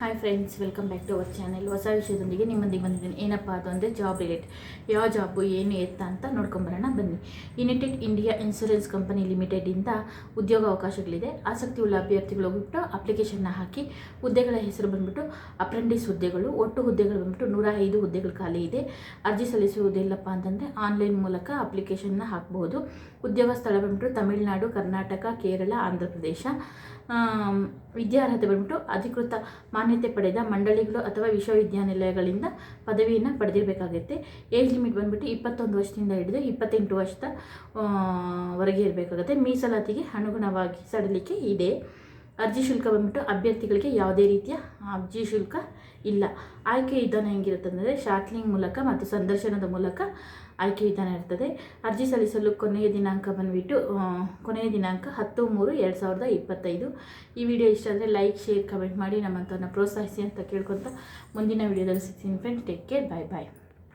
Hi friends, welcome back to our channel. ಹೊಸ ವಿಷಯದೊಂದಿಗೆ ನಿಮ್ಮೊಂದಿಗೆ ಬಂದಿದ್ದೀನಿ. ಏನಪ್ಪ ಅದು ಅಂದರೆ ಜಾಬ್ ರಿಲೇಟ್. ಯಾವ ಜಾಬು ಏನು ಎತ್ತ ಅಂತ ನೋಡ್ಕೊಂಬರೋಣ ಬನ್ನಿ. ಯುನೈಟೆಡ್ ಇಂಡಿಯಾ ಇನ್ಶೂರೆನ್ಸ್ ಕಂಪನಿ ಲಿಮಿಟೆಡಿಂದ ಉದ್ಯೋಗ ಅವಕಾಶಗಳಿದೆ. ಆಸಕ್ತಿ ಉಳ್ಳ ಅಭ್ಯರ್ಥಿಗಳು ಹೋಗ್ಬಿಟ್ಟು ಅಪ್ಲಿಕೇಶನ್ನ ಹಾಕಿ. ಹುದ್ದೆಗಳ ಹೆಸರು ಬಂದ್ಬಿಟ್ಟು ಅಪ್ರೆಂಟಿಸ್ ಹುದ್ದೆಗಳು. ಒಟ್ಟು ಹುದ್ದೆಗಳು ಬಂದ್ಬಿಟ್ಟು 105 ಹುದ್ದೆಗಳು ಖಾಲಿ ಇದೆ. ಅರ್ಜಿ ಸಲ್ಲಿಸುವುದಿಲ್ಲಪ್ಪ ಅಂತಂದರೆ ಆನ್ಲೈನ್ ಮೂಲಕ ಅಪ್ಲಿಕೇಶನ್ನ ಹಾಕಬಹುದು. ಉದ್ಯೋಗ ಸ್ಥಳ ಬಂದ್ಬಿಟ್ಟು ತಮಿಳುನಾಡು, ಕರ್ನಾಟಕ, ಕೇರಳ, ಆಂಧ್ರ ಪ್ರದೇಶ. ವಿದ್ಯಾರ್ಹತೆ ಬಂದ್ಬಿಟ್ಟು ಅಧಿಕೃತ ಮಾನ್ಯತೆ ಪಡೆದ ಮಂಡಳಿಗಳು ಅಥವಾ ವಿಶ್ವವಿದ್ಯಾನಿಲಯಗಳಿಂದ ಪದವಿಯನ್ನು ಪಡೆದಿರಬೇಕಾಗುತ್ತೆ. ಏಜ್ ಲಿಮಿಟ್ ಬಂದ್ಬಿಟ್ಟು 21 ವರ್ಷದಿಂದ ಹಿಡಿದು 28 ವರ್ಷದ ವರೆಗೆ ಇರಬೇಕಾಗುತ್ತೆ. ಮೀಸಲಾತಿಗೆ ಅನುಗುಣವಾಗಿ ಸಡಿಲಿಕೆ ಇದೆ. ಅರ್ಜಿ ಶುಲ್ಕ ಬಂದ್ಬಿಟ್ಟು ಅಭ್ಯರ್ಥಿಗಳಿಗೆ ಯಾವುದೇ ರೀತಿಯ ಅರ್ಜಿ ಶುಲ್ಕ ಇಲ್ಲ. ಆಯ್ಕೆ ವಿಧಾನ ಹೆಂಗಿರುತ್ತೆ ಅಂದರೆ ಶಾರ್ಟ್ಲಿಂಗ್ ಮೂಲಕ ಮತ್ತು ಸಂದರ್ಶನದ ಮೂಲಕ ಆಯ್ಕೆ ವಿಧಾನ ಇರ್ತದೆ. ಅರ್ಜಿ ಸಲ್ಲಿಸಲು ಕೊನೆಯ ದಿನಾಂಕ 10/3/2025. ಈ ವಿಡಿಯೋ ಇಷ್ಟ ಆದರೆ ಲೈಕ್, ಶೇರ್, ಕಮೆಂಟ್ ಮಾಡಿ ನಮ್ಮಂಥವ್ರನ್ನ ಪ್ರೋತ್ಸಾಹಿಸಿ ಅಂತ ಕೇಳ್ಕೊತ ಮುಂದಿನ ವಿಡಿಯೋದಲ್ಲಿ ಸಿಗ್ತೀನಿ ಫ್ರೆಂಡ್ಸ್. ಟೇಕ್ ಕೇರ್, ಬಾಯ್ ಬಾಯ್.